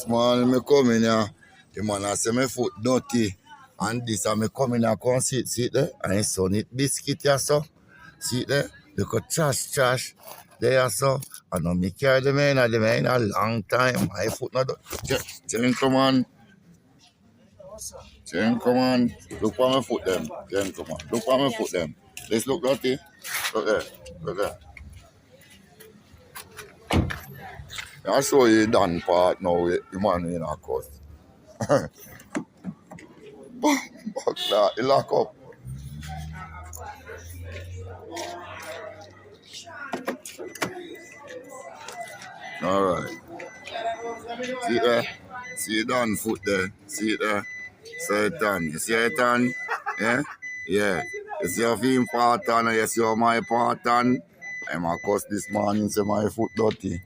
This morning me come in here, the man I say my foot dirty. And this and me come in here, come see it there. And his son eat biscuit here, so. See it there? Look at trash there, so. I know me carry them in a long time. My foot not Jen, come on. Jen, come on. Look for my foot them. Jen, come on. Look for my foot them. Let's look dirty. Look there. Look there. I show you done part now with the man in our course. Fuck that, he lock up. Alright. See it there? See it done foot there. See it there? See it done. You see it done? Yeah? Yeah. You see your feet part on and you see my part on. I'm a cuss this morning say my foot dirty.